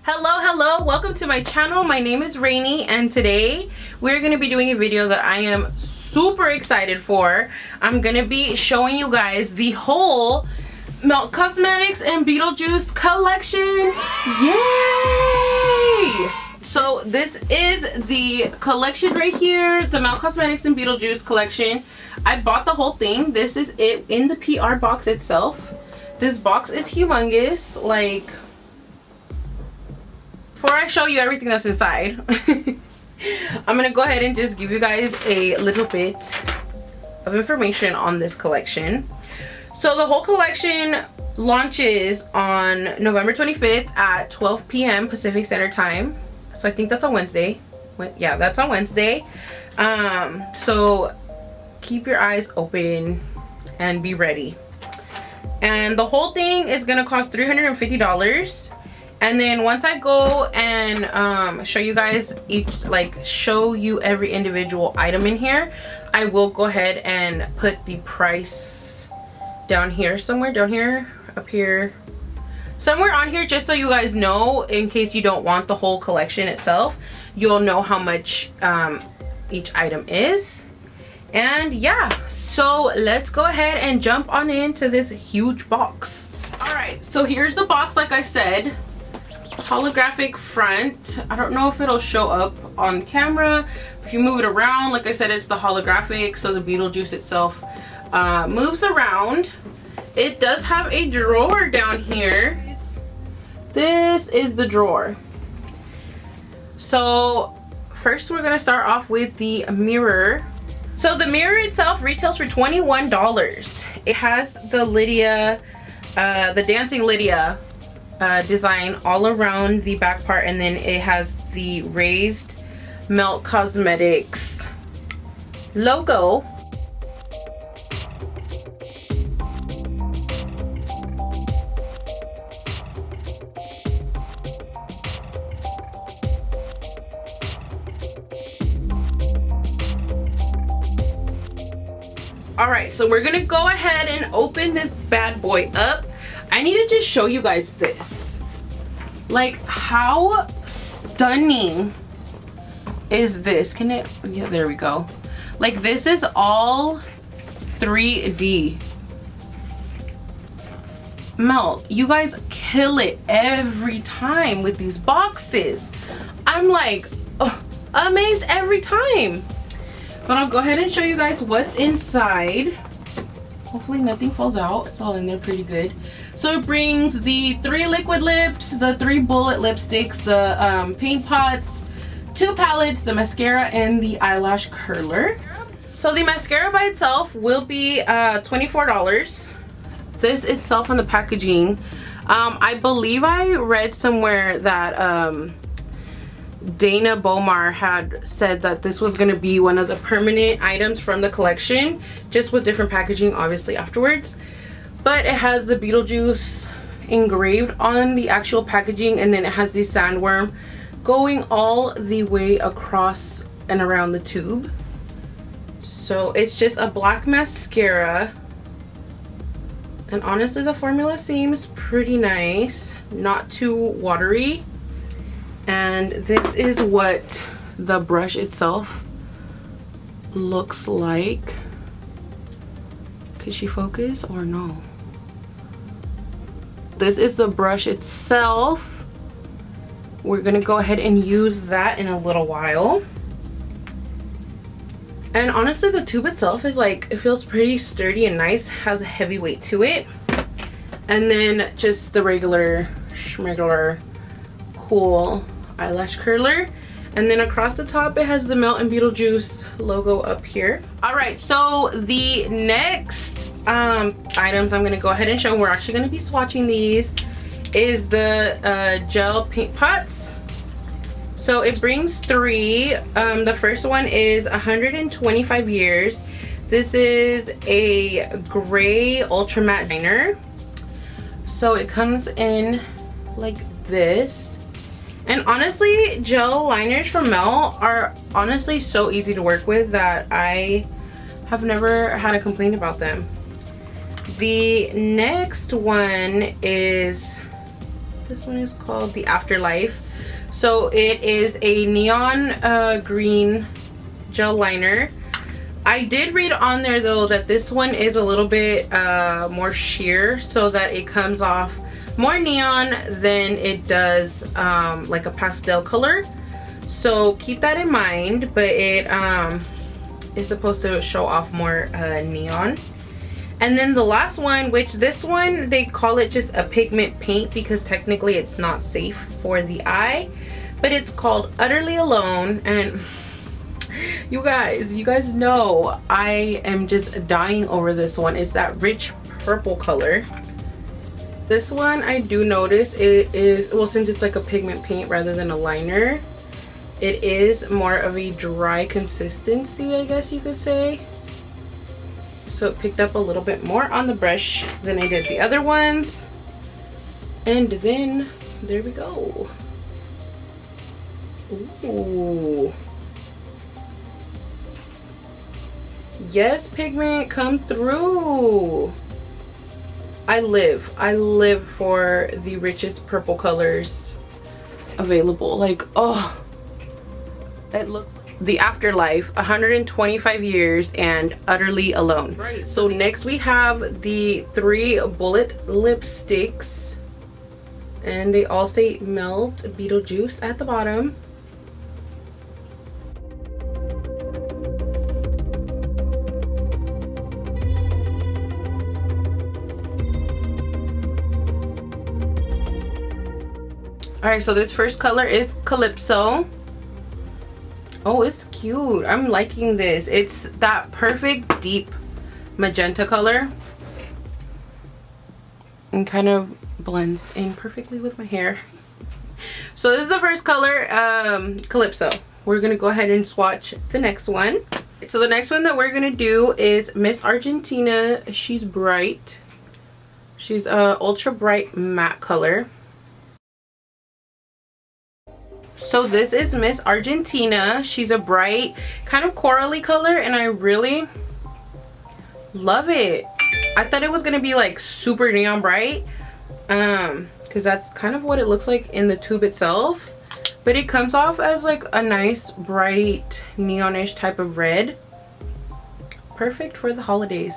Hello, welcome to my channel. My name is Rainey, and today we're going to be doing a video that I am super excited for. I'm going to be showing you guys the whole Melt Cosmetics and Beetlejuice collection. Yay! So this is the collection right here, the Melt Cosmetics and Beetlejuice collection. I bought the whole thing. This is it in the PR box itself. This box is humongous. Like, before I show you everything that's inside, I'm gonna go ahead and just give you guys a little bit of information on this collection. So the whole collection launches on November 25th at 12 p.m. Pacific Standard Time. So I think that's on Wednesday. Yeah, that's on Wednesday. So keep your eyes open and be ready. And the whole thing is gonna cost $350. And then once I go and show you guys each, like show you every individual item in here, I will go ahead and put the price down here, somewhere down here, up here, somewhere on here, just so you guys know, in case you don't want the whole collection itself, you'll know how much each item is. And yeah, so let's go ahead and jump on into this huge box. All right, so here's the box. Like I said, holographic front. I don't know if it'll show up on camera. If you move it around, like I said, it's the holographic, so the Beetlejuice itself moves around. It does have a drawer down here. This is the drawer. So first we're gonna start off with the mirror. So the mirror itself retails for $21. It has the Lydia, the dancing Lydia design all around the back part, and then it has the raised Melt Cosmetics logo. All right, so we're gonna go ahead and open this bad boy up. I need to just show you guys this. Like, how stunning is this? Can it, yeah, there we go. Like, this is all 3D. Melt, you guys kill it every time with these boxes. I'm like, oh, amazed every time. But I'll go ahead and show you guys what's inside. Hopefully nothing falls out. It's all in there pretty good. So it brings the 3 liquid lips, the 3 bullet lipsticks, the paint pots, 2 palettes, the mascara, and the eyelash curler. So the mascara by itself will be $24. This itself on the packaging, I believe I read somewhere that Dana Bomar had said that this was going to be one of the permanent items from the collection, just with different packaging obviously afterwards. But it has the Beetlejuice engraved on the actual packaging, and then it has the sandworm going all the way across and around the tube. So it's just a black mascara, and honestly the formula seems pretty nice, not too watery. And this is what the brush itself looks like. Can she focus or no? This is the brush itself. We're gonna go ahead and use that in a little while. And honestly, the tube itself is like, it feels pretty sturdy and nice, has a heavy weight to it. And then just the regular schmegular cool eyelash curler, and then across the top it has the Melt and Beetlejuice logo up here. All right, so the next items I'm gonna go ahead and show, we're actually gonna be swatching these, is the gel paint pots. So it brings 3. The first one is 125 years. This is a gray ultra matte liner. So it comes in like this. And honestly, gel liners from Melt are honestly so easy to work with that I have never had a complaint about them. The next one is This one is called The Afterlife. So it is a neon green gel liner. I did read on there though that this one is a little bit more sheer, so that it comes off more neon than it does like a pastel color. So keep that in mind, but it is supposed to show off more neon. And then the last one, which this one they call it just a pigment paint because technically it's not safe for the eye, but it's called Utterly Alone. And you guys know I am just dying over this one. It's that rich purple color. This one I do notice it is, well, since it's like a pigment paint rather than a liner, it is more of a dry consistency, I guess you could say. So it picked up a little bit more on the brush than I did the other ones. And then there we go. Ooh. Yes, pigment, come through. I live for the richest purple colors available. Like, oh, it looks The Afterlife, 125 years and Utterly Alone. Right, so next we have the 3 bullet lipsticks, and they all say Melt Beetlejuice at the bottom. All right, so this first color is Calypso. Oh, it's cute. I'm liking this. It's that perfect deep magenta color and kind of blends in perfectly with my hair. So this is the first color, Calypso. We're gonna go ahead and swatch the next one. So the next one that we're gonna do is Miss Argentina. She's bright. She's a ultra bright matte color. So this is Miss Argentina. She's a bright kind of corally color, and I really love it. I thought it was gonna be like super neon bright, because that's kind of what it looks like in the tube itself, but it comes off as like a nice bright neonish type of red. Perfect for the holidays.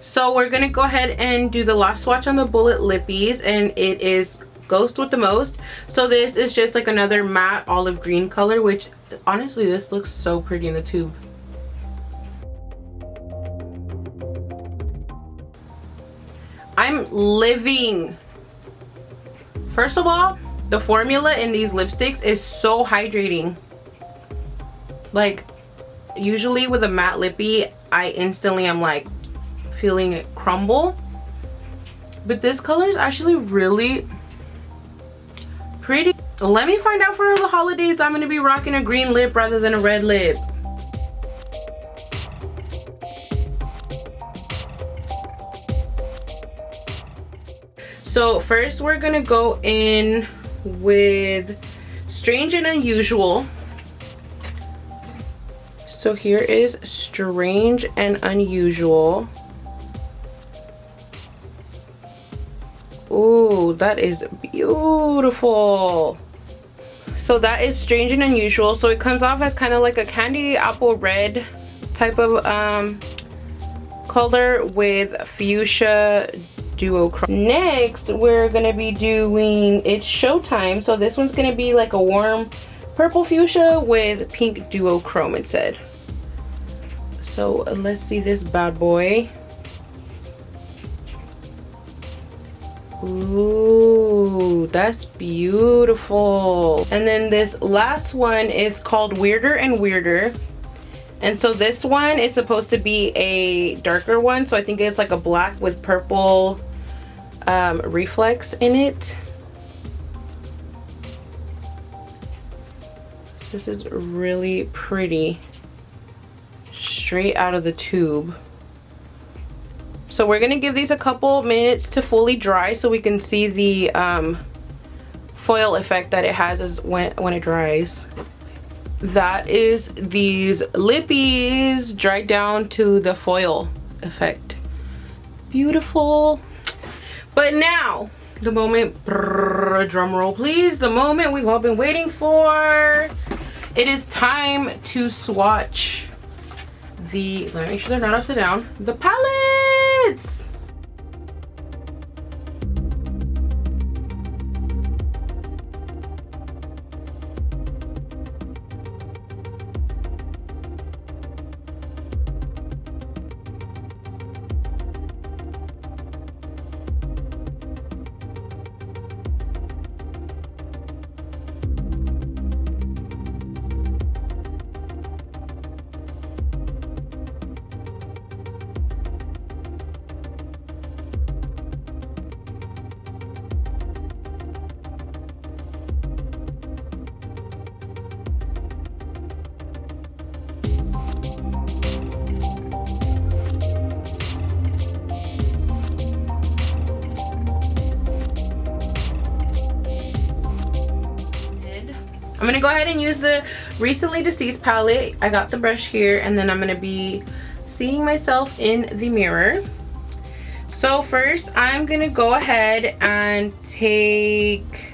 So we're gonna go ahead and do the last swatch on the bullet lippies, and it is Ghost with the Most. So this is just like another matte olive green color, which honestly this looks so pretty in the tube. I'm living. First of all, the formula in these lipsticks is so hydrating. Like, usually with a matte lippy, I instantly am like feeling it crumble, but this color is actually really pretty. Let me find out for the holidays. I'm gonna be rocking a green lip rather than a red lip. So first we're gonna go in with Strange and Unusual. So here is Strange and Unusual. Ooh, that is beautiful. So that is Strange and Unusual. So it comes off as kind of like a candy apple red type of color with fuchsia duochrome. Next, we're gonna be doing It's Showtime. So this one's gonna be like a warm purple fuchsia with pink duochrome, it said. So let's see this bad boy. Ooh, that's beautiful. And then this last one is called Weirder and Weirder. And so this one is supposed to be a darker one. So I think it's like a black with purple reflex in it. So this is really pretty. Straight out of the tube. So we're gonna give these a couple minutes to fully dry so we can see the foil effect that it has as when it dries. That is these lippies dried down to the foil effect. Beautiful. But now the moment, drum roll please, the moment we've all been waiting for. It is time to swatch the, let me make sure they're not upside down, the palettes. I'm gonna go ahead and use the Recently Deceased palette. I got the brush here, and then I'm gonna be seeing myself in the mirror. So first, I'm gonna go ahead and take,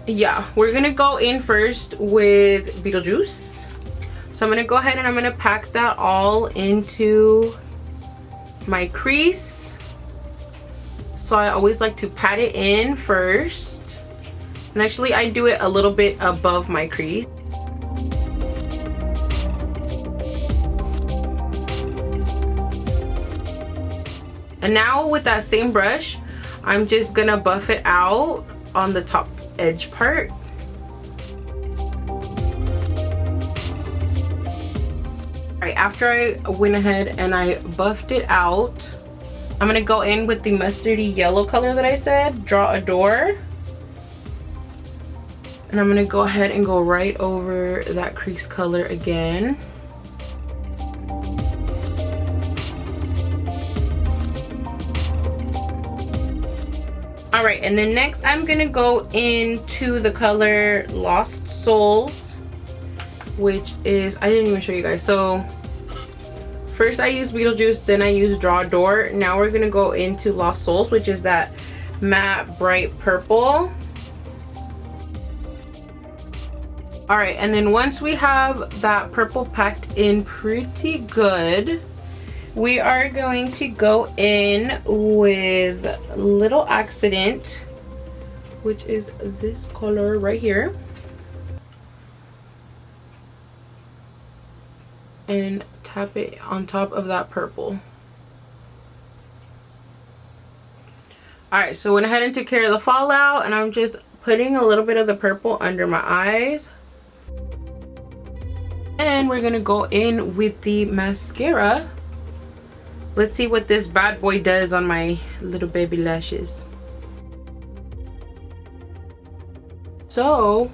yeah, we're gonna go in first with Beetlejuice. So I'm gonna go ahead and I'm gonna pack that all into my crease. So I always like to pat it in first. And actually I do it a little bit above my crease. And now with that same brush, I'm just gonna buff it out on the top edge part. Alright, after I went ahead and I buffed it out, I'm gonna go in with the mustardy yellow color that I said, Draw a Door. And I'm gonna go ahead and go right over that crease color again. All right, and then next I'm gonna go into the color Lost Souls, which is, I didn't even show you guys. So first I used Beetlejuice, then I used Draw a Door. Now we're gonna go into Lost Souls, which is that matte bright purple. All right, and then once we have that purple packed in pretty good, we are going to go in with Little Accident, which is this color right here, and tap it on top of that purple. All right, so went ahead and took care of the fallout, and I'm just putting a little bit of the purple under my eyes. And we're gonna go in with the mascara. Let's see what this bad boy does on my little baby lashes. So,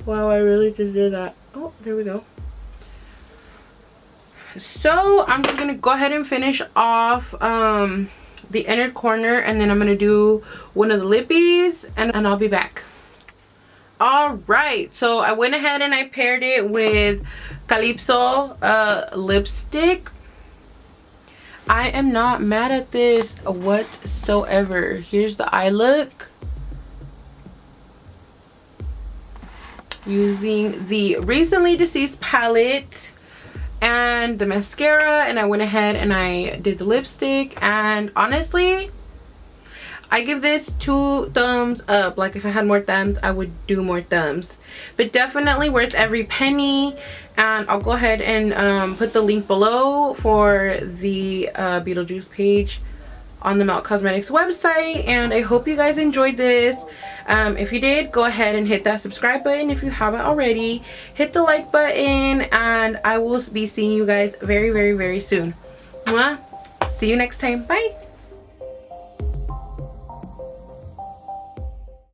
wow, I really just did that. Oh, there we go. So I'm just gonna go ahead and finish off the inner corner, and then I'm gonna do one of the lippies, and I'll be back. All right, so I went ahead and I paired it with Calypso lipstick. I am not mad at this whatsoever. Here's the eye look. Using the Recently Deceased palette and the mascara, and I went ahead and I did the lipstick, and honestly, I give this 2 thumbs up. Like, if I had more thumbs, I would do more thumbs. But definitely worth every penny. And I'll go ahead and put the link below for the Beetlejuice page on the Melt Cosmetics website. And I hope you guys enjoyed this. If you did, go ahead and hit that subscribe button if you haven't already. Hit the like button, and I will be seeing you guys very, very, very soon. Mwah. See you next time. Bye.